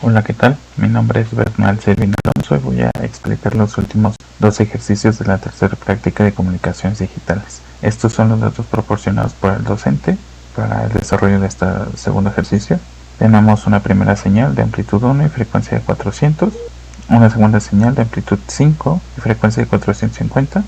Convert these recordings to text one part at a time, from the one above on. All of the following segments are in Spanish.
Hola, ¿qué tal? Mi nombre es Bernal Selvin Alonso y voy a explicar los últimos dos ejercicios de la tercera práctica de comunicaciones digitales. Estos son los datos proporcionados por el docente para el desarrollo de este segundo ejercicio. Tenemos una primera señal de amplitud 1 y frecuencia de 400, una segunda señal de amplitud 5 y frecuencia de 450,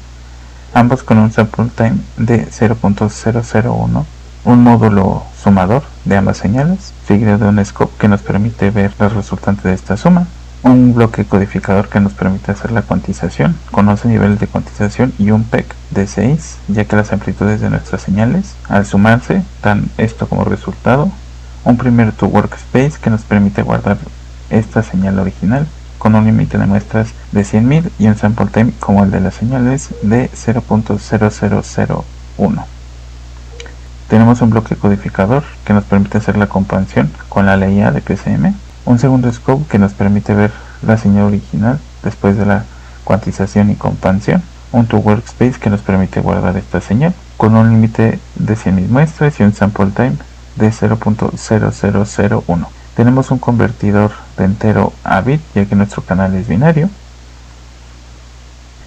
ambos con un sample time de 0.001, un módulo sumador de ambas señales, seguido de un scope que nos permite ver la resultante de esta suma, un bloque codificador que nos permite hacer la cuantización con 11 niveles de cuantización y un PEC de 6, ya que las amplitudes de nuestras señales al sumarse dan esto como resultado, un primer to workspace que nos permite guardar esta señal original con un límite de muestras de 100.000 y un sample time como el de las señales de 0.0001. Tenemos un bloque codificador que nos permite hacer la comparación con la ley A de PCM, un segundo scope que nos permite ver la señal original después de la cuantización y comparación, un to workspace que nos permite guardar esta señal con un límite de 100.000 muestras y un sample time de 0.0001. Tenemos un convertidor de entero a bit, ya que nuestro canal es binario.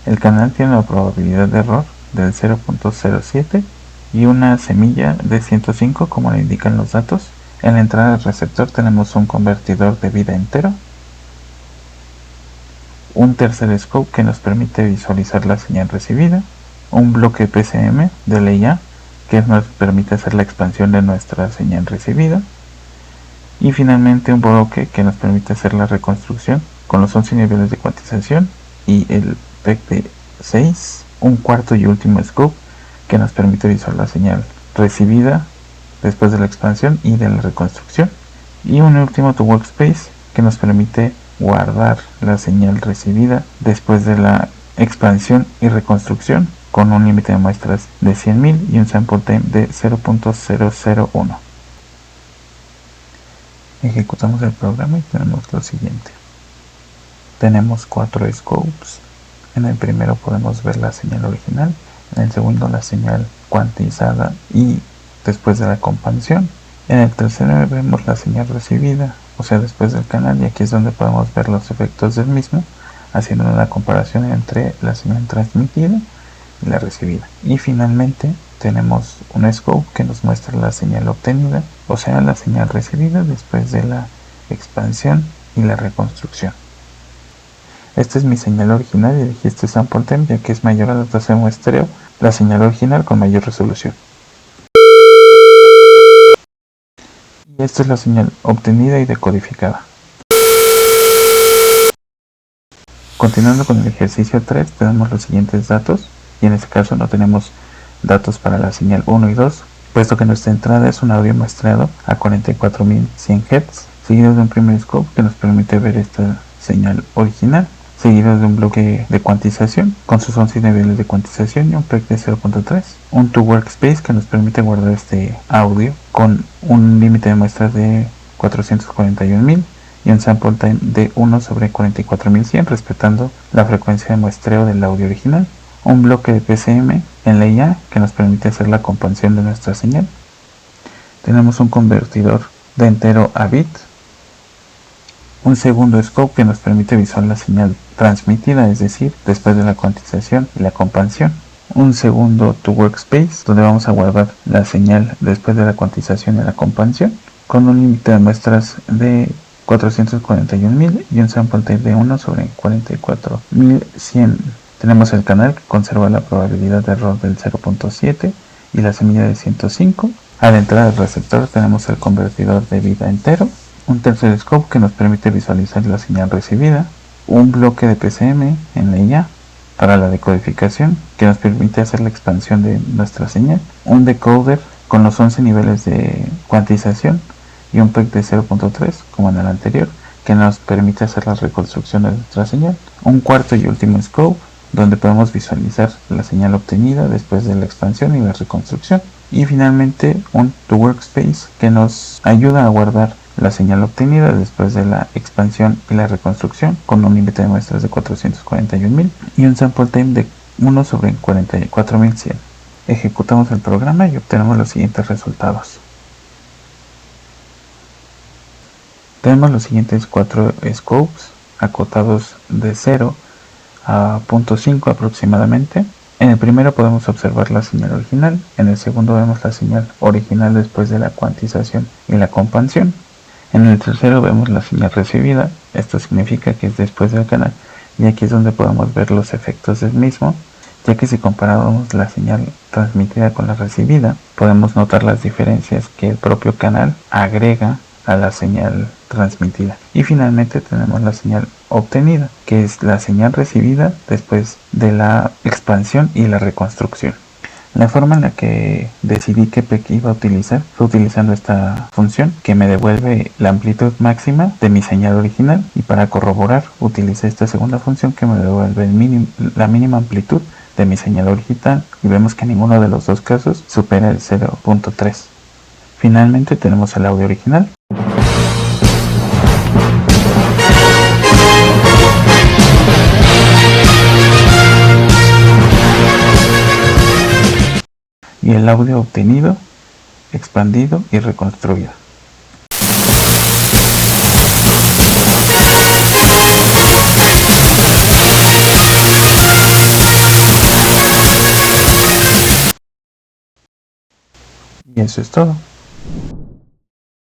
El canal tiene una probabilidad de error del 0.07 y una semilla de 105, como le indican los datos. En la entrada del receptor tenemos un convertidor de vida entero, un tercer scope que nos permite visualizar la señal recibida, un bloque PCM de ley A que nos permite hacer la expansión de nuestra señal recibida, y finalmente un bloque que nos permite hacer la reconstrucción con los 11 niveles de cuantización y el PEC de 6, un cuarto y último scope que nos permite visualizar la señal recibida después de la expansión y de la reconstrucción, y un último to workspace que nos permite guardar la señal recibida después de la expansión y reconstrucción con un límite de muestras de 100.000 y un sample time de 0.001. Ejecutamos el programa y tenemos lo siguiente. Tenemos 4 scopes. En el primero podemos ver la señal original, en el segundo la señal cuantizada y después de la comparación. En el tercero vemos la señal recibida, o sea, después del canal, y aquí es donde podemos ver los efectos del mismo, haciendo una comparación entre la señal transmitida y la recibida. Y finalmente tenemos un scope que nos muestra la señal obtenida, o sea, la señal recibida después de la expansión y la reconstrucción. Esta es mi señal original y elegí este sample time ya que es mayor a la tasa de muestreo, la señal original con mayor resolución. Y esta es la señal obtenida y decodificada. Continuando con el ejercicio 3, tenemos los siguientes datos, y en este caso no tenemos datos para la señal 1 y 2, puesto que nuestra entrada es un audio muestreado a 44.100 Hz, seguido de un primer scope que nos permite ver esta señal original, seguido de un bloque de cuantización con sus 11 niveles de cuantización y un PEC de 0.3, un to workspace que nos permite guardar este audio con un límite de muestras de 441.000 y un sample time de 1 sobre 44.100, respetando la frecuencia de muestreo del audio original, un bloque de PCM en ley A que nos permite hacer la comparación de nuestra señal. Tenemos un convertidor de entero a bit, un segundo scope que nos permite visualizar la señal transmitida, es decir, después de la cuantización y la comparación, un segundo to workspace donde vamos a guardar la señal después de la cuantización y la comparación con un límite de muestras de 441.000 y un sample time de 1 sobre 44.100. Tenemos el canal que conserva la probabilidad de error del 0.7 y la semilla de 105. A la entrada del receptor tenemos el convertidor de vida entero, un tercer scope que nos permite visualizar la señal recibida, un bloque de PCM en ley A para la decodificación que nos permite hacer la expansión de nuestra señal, un decoder con los 11 niveles de cuantización y un PEC de 0.3 como en el anterior que nos permite hacer la reconstrucción de nuestra señal, un cuarto y último scope donde podemos visualizar la señal obtenida después de la expansión y la reconstrucción, y finalmente un to workspace que nos ayuda a guardar la señal obtenida después de la expansión y la reconstrucción con un límite de muestras de 441.000 y un sample time de 1 sobre 44.100. Ejecutamos el programa y obtenemos los siguientes resultados. Tenemos los siguientes 4 scopes acotados de 0 a 0.5 aproximadamente. En el primero podemos observar la señal original, en el segundo vemos la señal original después de la cuantización y la compansión. En el tercero vemos la señal recibida, esto significa que es después del canal, y aquí es donde podemos ver los efectos del mismo, ya que si comparamos la señal transmitida con la recibida, podemos notar las diferencias que el propio canal agrega a la señal transmitida. Y finalmente tenemos la señal obtenida, que es la señal recibida después de la expansión y la reconstrucción. La forma en la que decidí qué PEC iba a utilizar fue utilizando esta función que me devuelve la amplitud máxima de mi señal original, y para corroborar utilicé esta segunda función que me devuelve la mínima amplitud de mi señal original, y vemos que ninguno de los dos casos supera el 0.3. Finalmente tenemos el audio original. Y el audio obtenido, expandido y reconstruido. Y eso es todo.